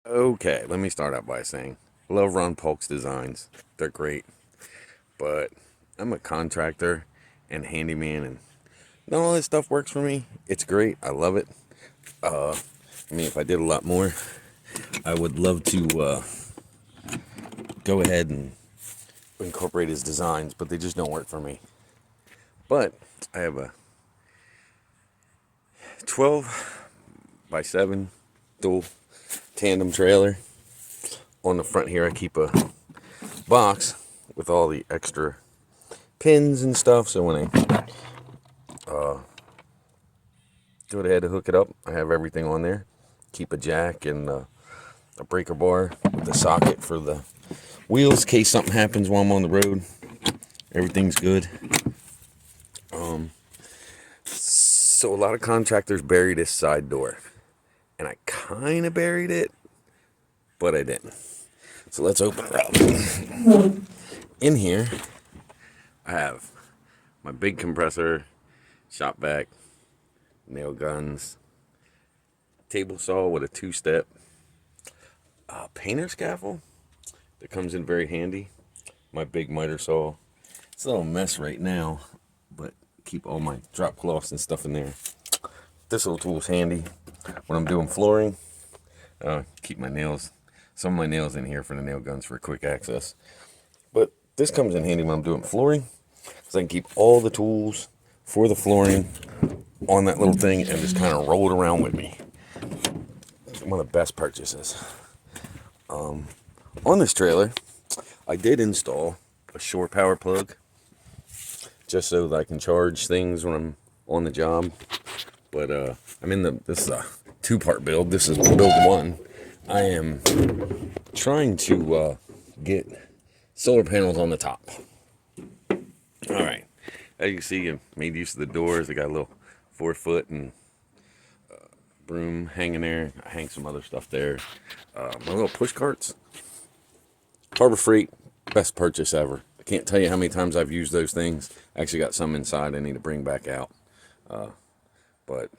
Okay, let me start out by saying I love Ron Paulk's designs. They're great, but I'm a contractor and handyman, and not all this stuff works for me. It's great. I love it. I mean, if I did a lot more, I would love to go ahead and incorporate his designs, but they just don't work for me. But I have a 12 by 7 dual tandem trailer. On the front here, I keep a box with all the extra pins and stuff, so when I go ahead to hook it up, I have everything on there. Keep a jack and a breaker bar with the socket for the wheels in case something happens while I'm on the road. Everything's good. So a lot of contractors bury this side door, and I kind of buried it, but I didn't. So let's open it up. In here, I have my big compressor, shop vac, nail guns, table saw with a 2-step, painter scaffold that comes in very handy, my big miter saw. It's a little mess right now, but keep all my drop cloths and stuff in there. This little tool's handy when I'm doing flooring. Keep my nails, some of my nails in here for the nail guns for quick access. But this comes in handy when I'm doing flooring, because I can keep all the tools for the flooring on that little thing and just kind of roll it around with me. It's one of the best purchases. On this trailer, I did install a shore power plug just so that I can charge things when I'm on the job. But this is a 2-part build. This is build 1. I am trying to get solar panels on the top. All right. As you can see, I made use of the doors. I got a little 4-foot and broom hanging there. I hang some other stuff there. My little push carts. Harbor Freight, best purchase ever. I can't tell you how many times I've used those things. I actually got some inside I need to bring back out. But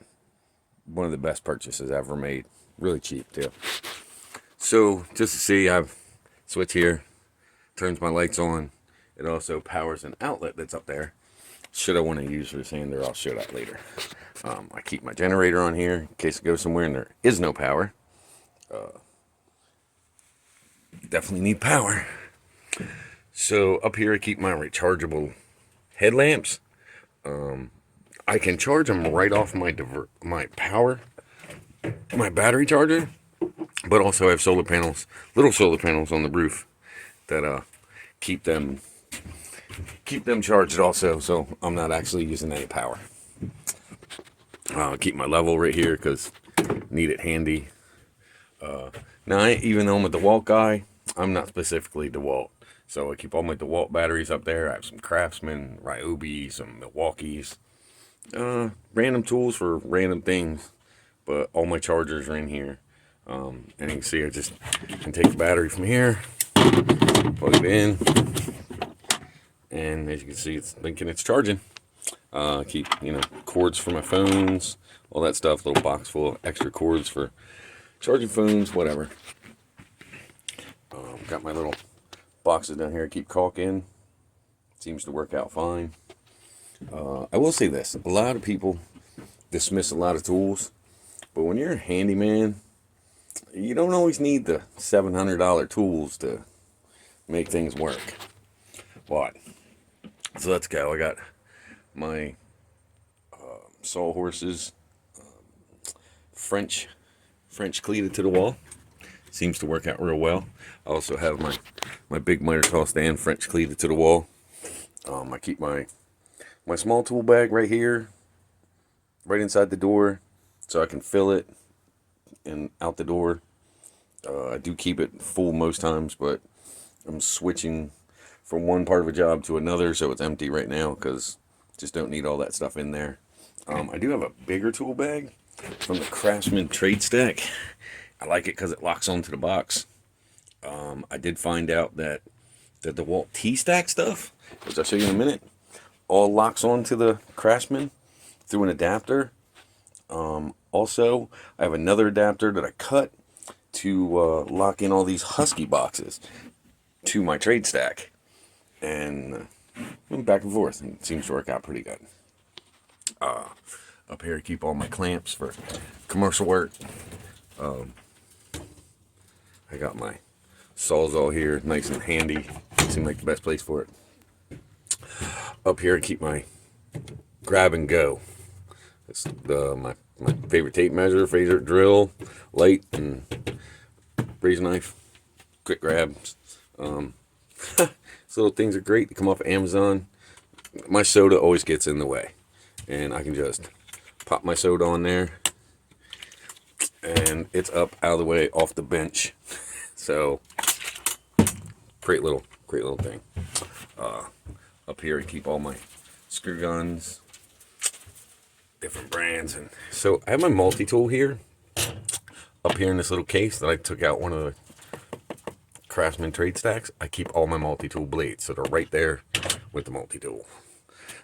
one of the best purchases ever made. Really cheap too. So just to see, I've switch here, turns my lights on. It also powers an outlet that's up there. Should I want to use for sander, I'll show that later. I keep my generator on here in case it goes somewhere and there is no power. Definitely need power. So up here I keep my rechargeable headlamps. I can charge them right off my battery charger, but also I have solar panels, little solar panels on the roof that keep them charged also, so I'm not actually using any power. Keep my level right here because need it handy. Now, even though I'm a DeWalt guy, I'm not specifically DeWalt. So I keep all my DeWalt batteries up there. I have some Craftsman, Ryobi, some Milwaukees. Random tools for random things. But all my chargers are in here. And you can see I just can take the battery from here, plug it in. And as you can see, it's thinking it's charging. Keep, cords for my phones, all that stuff. Little box full of extra cords for charging phones, whatever. Got my little boxes down here to keep caulk in. Seems to work out fine. I will say this. A lot of people dismiss a lot of tools. But when you're a handyman, you don't always need the $700 tools to make things work. But, so let's go. I got my sawhorses French cleated to the wall. Seems to work out real well. I also have my big miter saw stand French cleated to the wall. I keep my small tool bag right here, right inside the door, so I can fill it and out the door. I do keep it full most times, but I'm switching from one part of a job to another, so it's empty right now because just don't need all that stuff in there. I do have a bigger tool bag from the Craftsman trade stack. I like it because it locks onto the box. I did find out that the DeWalt T-Stack stuff, which I'll show you in a minute, all locks onto the Craftsman through an adapter. Also, I have another adapter that I cut to lock in all these Husky boxes to my trade stack. And went back and forth, and it seems to work out pretty good. Up here I keep all my clamps for commercial work. I got my Sawzall here, nice and handy. Seemed like the best place for it. Up here I keep my grab and go. It's my favorite tape measure, favorite drill, light, and razor knife. Quick grabs. These little things are great. They come off of Amazon. My soda always gets in the way, and I can just pop my soda on there, and it's up out of the way off the bench. So great little thing. Up here I keep all my screw guns, different brands, and so I have my multi-tool here. Up here in this little case that I took out one of the Craftsman trade stacks, I keep all my multi-tool blades, so they're right there with the multi-tool.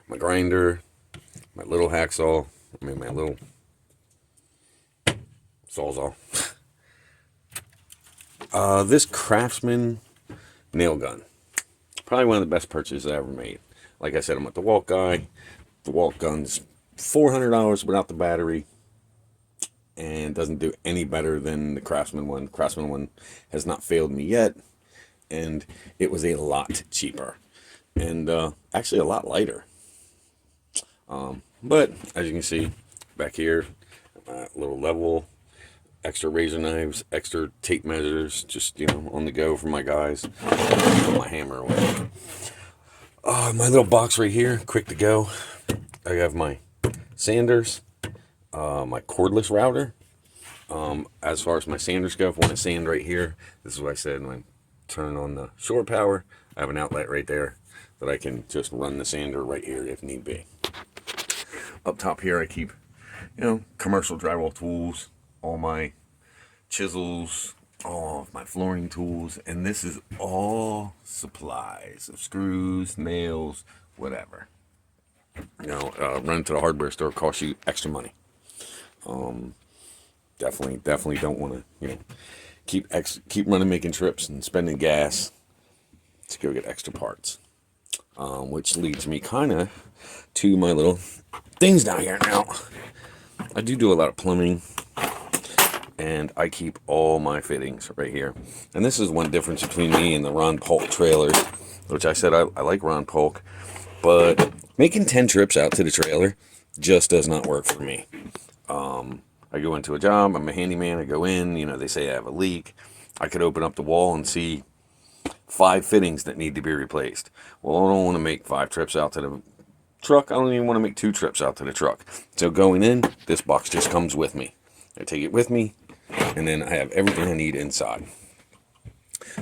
My grinder, my little hacksaw, my little Sawzall. This Craftsman nail gun, probably one of the best purchases I ever made. Like I said, I'm a DeWalt guy. The DeWalt gun's $400 without the battery, and doesn't do any better than the Craftsman one. The Craftsman one has not failed me yet, and it was a lot cheaper, and actually a lot lighter. But as you can see back here, little level, extra razor knives, extra tape measures, just, you know, on the go for my guys. Put my hammer away. My little box right here, quick to go. I have my sanders, my cordless router. As far as my sanders go, if I want to sand right here, this is what I said when I turn on the shore power. I have an outlet right there that I can just run the sander right here if need be. Up top here I keep, you know, commercial drywall tools, all my chisels, all of my flooring tools, and this is all supplies of screws, nails, whatever. You know, running to the hardware store costs you extra money. Definitely don't want to, you know, keep running, making trips and spending gas to go get extra parts. Which leads me kind of to my little things down here. Now, I do a lot of plumbing, and I keep all my fittings right here. And this is one difference between me and the Ron Paulk trailers, which I said I like Ron Paulk, but making 10 trips out to the trailer just does not work for me. I go into a job, I'm a handyman, I go in, you know, they say I have a leak. I could open up the wall and see 5 fittings that need to be replaced. Well, I don't want to make 5 trips out to the truck. I don't even want to make 2 trips out to the truck. So going in, this box just comes with me. I take it with me, and then I have everything I need inside.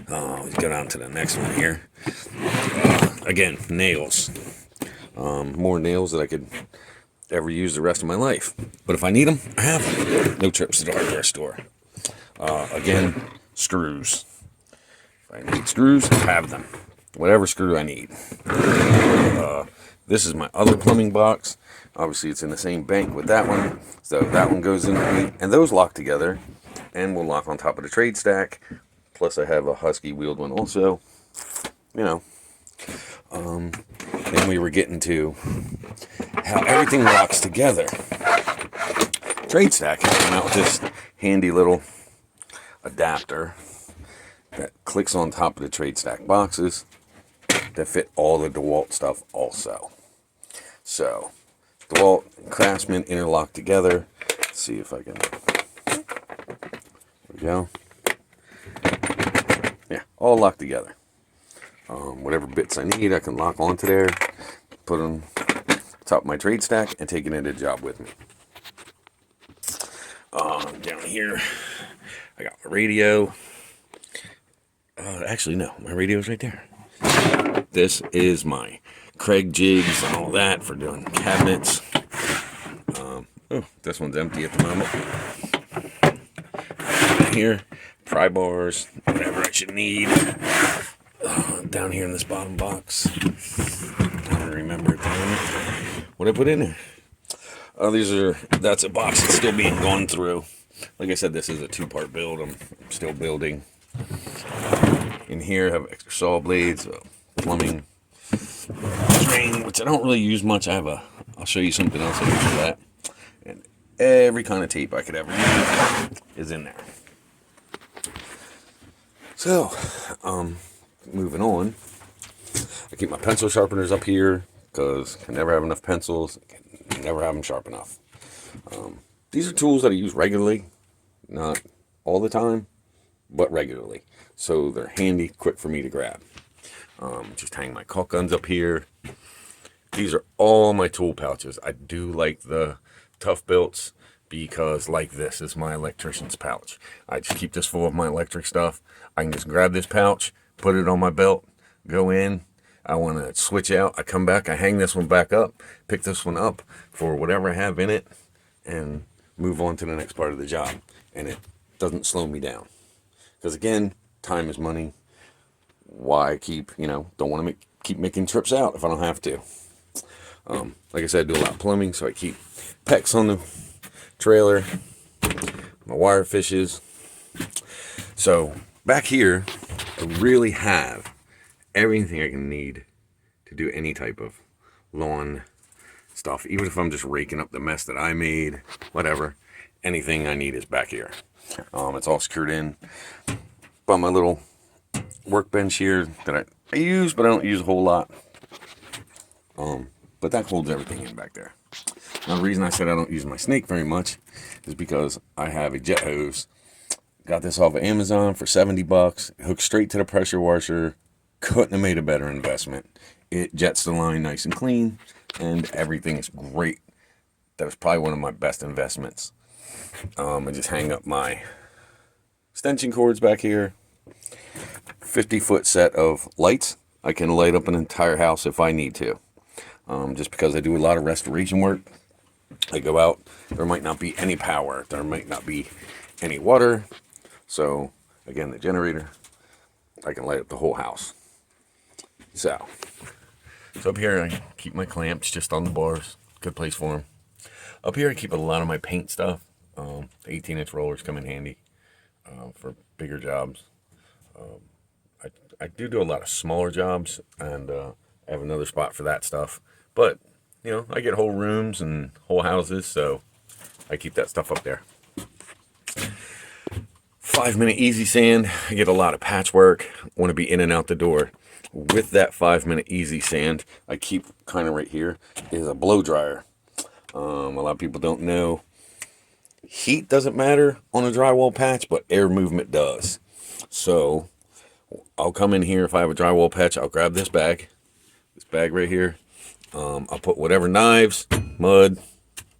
Let's go down to the next one here. Again, nails. More nails that I could ever use the rest of my life. But if I need them, I have them. No trips to the hardware store. Again, screws. If I need screws, I have them. Whatever screw I need. This is my other plumbing box. Obviously, it's in the same bank with that one. So that one goes in with me. And those lock together and will lock on top of the trade stack. Plus, I have a Husky wheeled one also. You know. Then we were getting to how everything locks together. Trade stack came out with this handy little adapter that clicks on top of the trade stack boxes that fit all the DeWalt stuff also. So, DeWalt and Craftsman interlock together. Let's see if I can. There we go. Yeah, all locked together. Whatever bits I need, I can lock onto there, put them on top of my trade stack, and take it into the job with me. Down here, I got my radio. Actually, no, my radio's right there. This is my Craig jigs and all that for doing cabinets. Oh, this one's empty at the moment. Here, pry bars, whatever I should need. Down here in this bottom box. I don't remember at the moment what I put in there. That's a box that's still being gone through. like I said, this is a two-part build. I'm still building. In here, I have extra saw blades, plumbing drain, which I don't really use much. I'll show you something else I use for that. And every kind of tape I could ever use is in there. So, moving on. I keep my pencil sharpeners up here because I never have enough pencils. I can never have them sharp enough. These are tools that I use regularly, not all the time, but regularly. So they're handy, quick for me to grab. Just hang my caulk guns up here. These are all my tool pouches. I do like the Tough Builts because, like, this is my electrician's pouch. I just keep this full of my electric stuff. I can just grab this pouch, put it on my belt, go in. I want to switch out. I come back. I hang this one back up, pick this one up for whatever I have in it, and move on to the next part of the job. And it doesn't slow me down. Because, again, time is money. Why keep, don't want to keep making trips out if I don't have to. Like I said, I do a lot of plumbing, so I keep PEX on the trailer, my wire fishes. So back here, I really have everything I can need to do any type of lawn stuff. Even if I'm just raking up the mess that I made, whatever, anything I need is back here. It's all secured in by my little workbench here that I use, but I don't use a whole lot. But that holds everything in back there. Now, the reason I said I don't use my snake very much is because I have a jet hose. Got this off of Amazon for $70. Hooked straight to the pressure washer. Couldn't have made a better investment. It jets the line nice and clean, and everything is great. That was probably one of my best investments. I just hang up my extension cords back here. 50-foot set of lights. I can light up an entire house if I need to. Just because I do a lot of restoration work. I go out, there might not be any power, there might not be any water. So, again, the generator, I can light up the whole house. So up here I keep my clamps just on the bars. Good place for them. Up here I keep a lot of my paint stuff. The 18-inch rollers come in handy for bigger jobs. I do a lot of smaller jobs, and I have another spot for that stuff. But, I get whole rooms and whole houses, so I keep that stuff up there. 5-minute easy sand. I get a lot of patchwork. Want to be in and out the door. With that 5-minute easy sand, I keep kind of right here is a blow dryer. A lot of people don't know. Heat doesn't matter on a drywall patch, but air movement does. So I'll come in here if I have a drywall patch. I'll grab this bag right here. I'll put whatever knives, mud,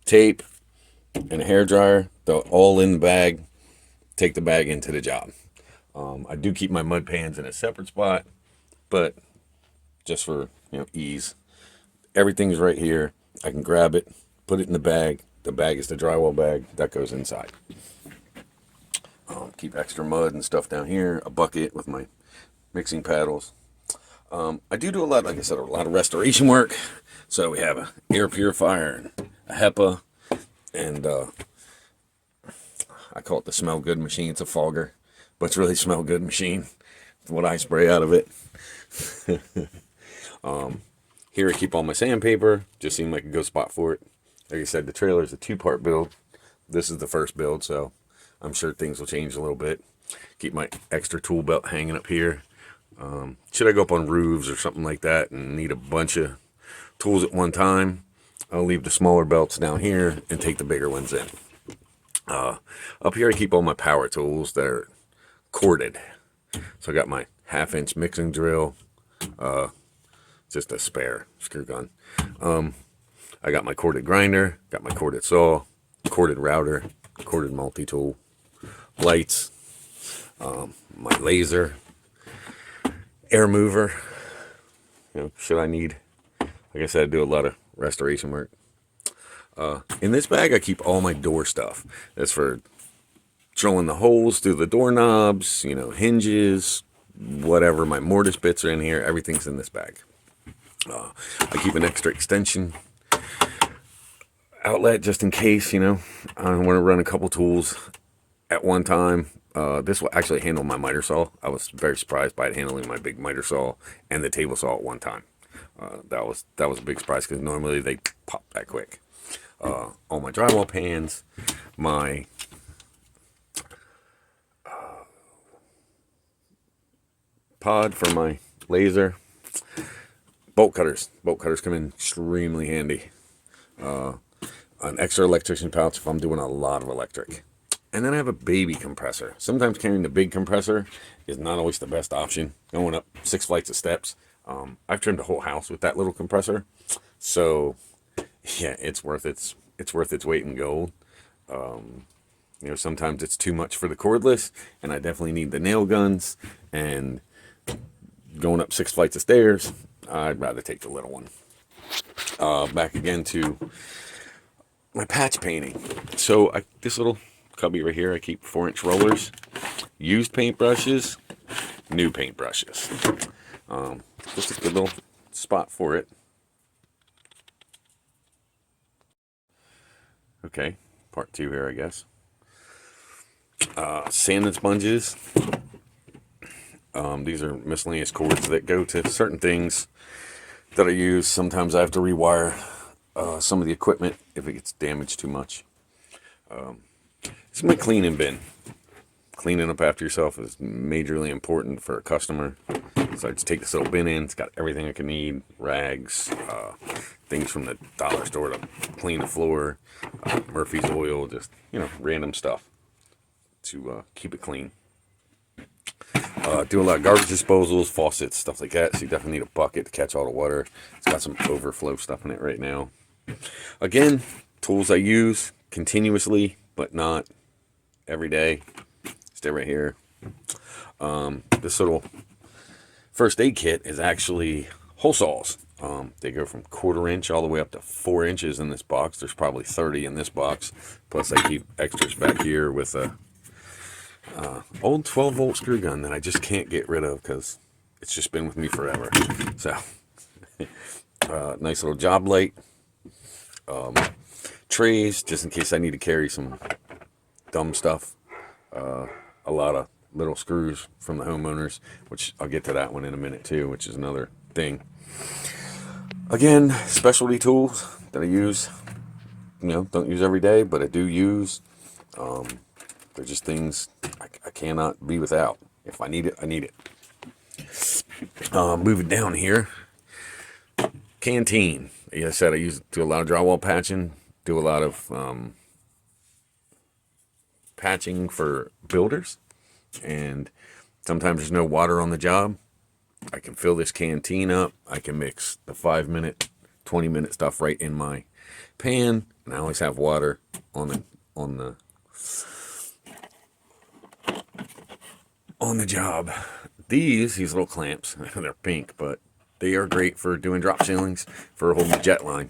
tape, and a hair dryer. They're all in the bag. Take the bag into the job. I do keep my mud pans in a separate spot, but just for ease, everything's right here. I can grab it, put it in the bag. The bag is the drywall bag that goes inside. Keep extra mud and stuff down here. A bucket with my mixing paddles. I do a lot, like I said, a lot of restoration work. So we have an air purifier and a HEPA, and I call it the smell good machine. It's a fogger, but it's really smell good machine. It's what I spray out of it. Here I keep all my sandpaper. Just seemed like a good spot for it. Like I said, the trailer is a 2-part build. This is the first build, so I'm sure things will change a little bit. Keep my extra tool belt hanging up here. Should I go up on roofs or something like that and need a bunch of tools at one time, I'll leave the smaller belts down here and take the bigger ones in. Up here I keep all my power tools that are corded. So I got my 1/2-inch mixing drill, just a spare screw gun. I got my corded grinder, got my corded saw, corded router, corded multi-tool, lights, my laser, air mover, should I need. Like I said, I do a lot of restoration work. In this bag, I keep all my door stuff. That's for drilling the holes through the doorknobs, hinges, whatever. My mortise bits are in here. Everything's in this bag. I keep an extra extension outlet just in case, I want to run a couple tools at one time, this will actually handle my miter saw. I was very surprised by it handling my big miter saw and the table saw at one time. That was a big surprise because normally they pop that quick. All my drywall pans, my pod for my laser, bolt cutters. Bolt cutters come in extremely handy. An extra electrician pouch if I'm doing a lot of electric. And then I have a baby compressor. Sometimes carrying the big compressor is not always the best option. Going up 6 flights of steps. I've trimmed the whole house with that little compressor. So yeah, it's worth its weight in gold. You know, sometimes it's too much for the cordless, and I definitely need the nail guns. And going up 6 flights of stairs, I'd rather take the little one. Back again to my patch painting. So this little cubby right here, I keep 4-inch rollers, used paintbrushes, new paintbrushes. Just a good little spot for it. Okay, part 2 here, I guess. Sand and sponges. These are miscellaneous cords that go to certain things that I use. Sometimes I have to rewire some of the equipment if it gets damaged too much. This is my cleaning bin. Cleaning up after yourself is majorly important for a customer. So I just take this little bin in. It's got everything I can need. Rags, things from the dollar store to clean the floor, Murphy's oil, just, you know, random stuff to keep it clean. Do a lot of garbage disposals, faucets, stuff like that. So you definitely need a bucket to catch all the water. It's got some overflow stuff in it right now. Again, tools I use continuously, but not every day. Stay right here. This little first aid kit is actually hole saws. They go from 1/4 inch all the way up to 4 inches in this box. There's probably 30 in this box. Plus I keep extras back here with a old 12-volt screw gun that I just can't get rid of because it's just been with me forever. So nice little job light. Trays, just in case I need to carry some dumb stuff. A lot of little screws from the homeowners, which I'll get to that one in a minute too, which is another thing. Again, specialty tools that I use, you know, don't use every day, but I do use. They're just things I cannot be without. If I need it, I need it. Moving down here, canteen. Like I said, I do a lot of drywall patching, do a lot of patching for builders, and sometimes there's no water on the job. I can fill this canteen up. I can mix the 5-minute, 20-minute stuff right in my pan, and I always have water on the job. These little clamps, they're pink, but they are great for doing drop ceilings, for holding the jet line.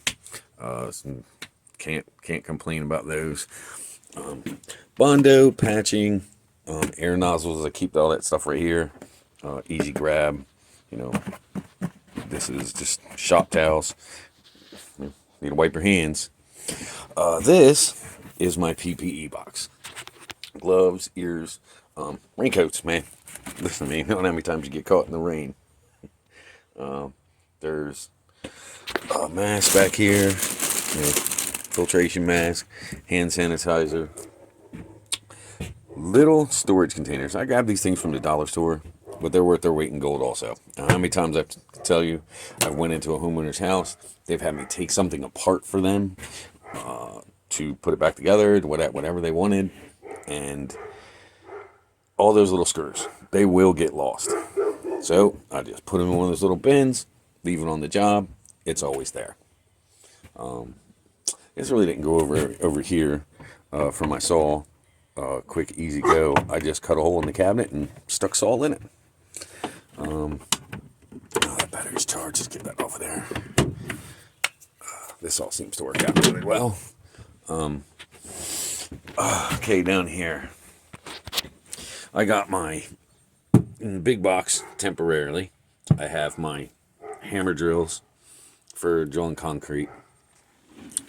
Can't complain about those. Bondo, patching, air nozzles. I keep all that stuff right here. Easy grab. You know, this is just shop towels. You need to wipe your hands. This is my PPE box. Gloves, ears, raincoats, man. Listen to me, you don't know how many times you get caught in the rain. There's a mask back here, you know, filtration mask, hand sanitizer, little storage containers. I grabbed these things from the dollar store, but they're worth their weight in gold also. Now, how many times I have to tell you, I went into a homeowner's house, they've had me take something apart for them to put it back together, whatever they wanted, and all those little screws, they will get lost. So I just put them in one of those little bins, leave it on the job. It's always there. This really didn't go over here for my saw. Quick, easy go. I just cut a hole in the cabinet and stuck saw in it. That battery's charged. Let's get that off of there. This all seems to work out really well. Okay, down here, I got my big box temporarily. I have my hammer drills for drilling concrete.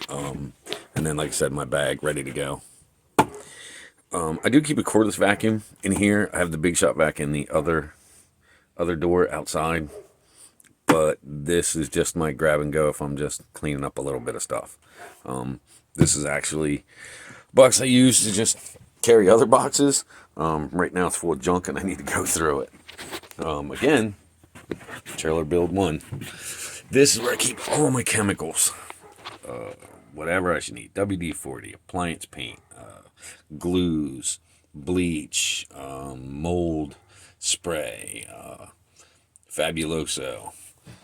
And then, like I said, my bag ready to go. I do keep a cordless vacuum in here. I have the Big Shot vac in the other door outside, but this is just my grab and go if I'm just cleaning up a little bit of stuff. This is actually a box I use to just carry other boxes. Right now it's full of junk and I need to go through it. Again, trailer build 1. This is where I keep all my chemicals. Whatever I should need. WD-40, appliance paint, glues, bleach, mold spray, Fabuloso.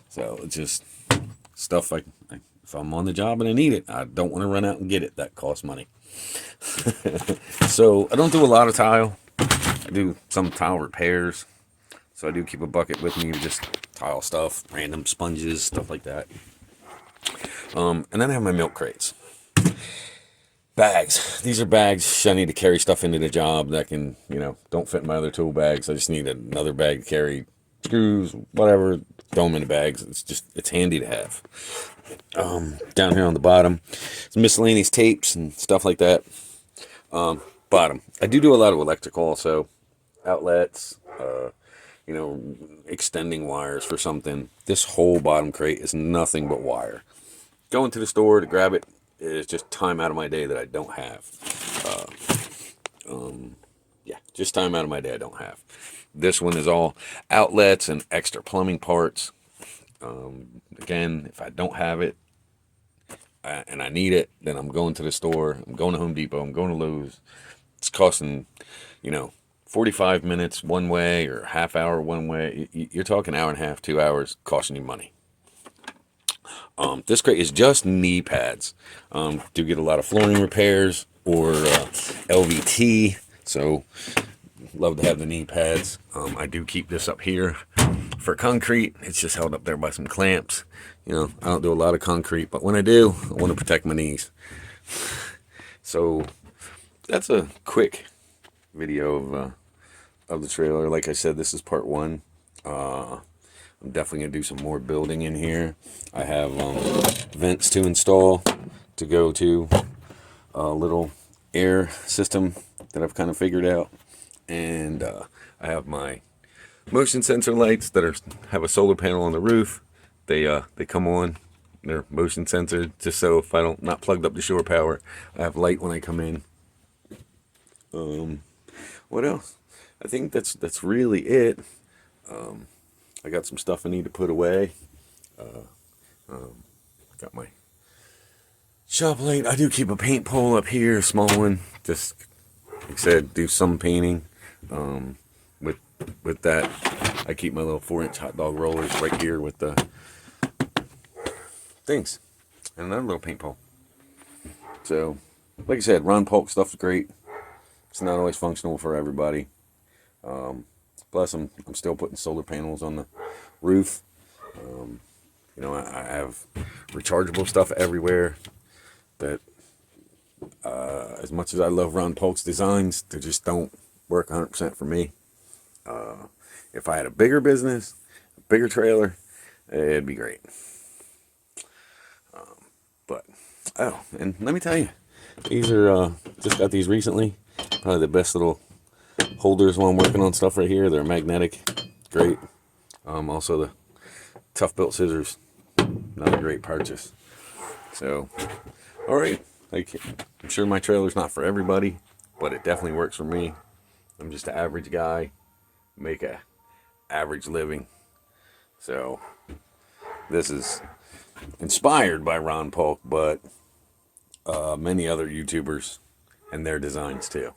So it's just stuff if I'm on the job and I need it, I don't want to run out and get it. That costs money. So I don't do a lot of tile. I do some tile repairs. So I do keep a bucket with me, just tile stuff, random sponges, stuff like that. And then I have my milk crates. Bags. These are bags I need to carry stuff into the job that can, don't fit in my other tool bags. I just need another bag to carry screws, whatever, throw them in the bags. It's handy to have. Down here on the bottom, some miscellaneous tapes and stuff like that. Bottom. I do a lot of electrical also. Outlets, extending wires for something. This whole bottom crate is nothing but wire. Going to the store to grab it is just time out of my day that I don't have. Just time out of my day I don't have. This one is all outlets and extra plumbing parts. Again, if I don't have it and I need it, then I'm going to the store. I'm going to Home Depot. I'm going to Lowe's. It's costing, 45 minutes one way or half hour one way. You're talking hour and a half, 2 hours, costing you money. This crate is just knee pads. Do get a lot of flooring repairs or LVT. So love to have the knee pads. I do keep this up here for concrete. It's just held up there by some clamps. I don't do a lot of concrete, but when I do, I want to protect my knees. So that's a quick video of the trailer. Like I said, this is part 1. I'm definitely going to do some more building in here. I have vents to install to go to a little air system that I've kind of figured out. And I have my motion sensor lights that have a solar panel on the roof. They come on. They're motion sensor, just so if I don't not plugged up to shore power, I have light when I come in. What else? I think that's really it. I got some stuff I need to put away. Got my shop light. I do keep a paint pole up here, a small one. Just like I said, do some painting. With that, I keep my little 4-inch hot dog rollers right here with the things, and another little paint pole. So, like I said, Ron Paulk stuff's great. It's not always functional for everybody. Plus, I'm still putting solar panels on the roof. I have rechargeable stuff everywhere. That as much as I love Ron Paulk's designs, they just don't work 100% for me. If I had a bigger business, a bigger trailer, it'd be great. And let me tell you, these are just got these recently. Probably the best little holders while I'm working on stuff right here. They're magnetic, great. Also the tough built scissors, another great purchase. So, all right, I'm sure my trailer's not for everybody, but it definitely works for me. I'm just an average guy, make a average living. So this is inspired by Ron Paulk, but many other YouTubers and their designs too.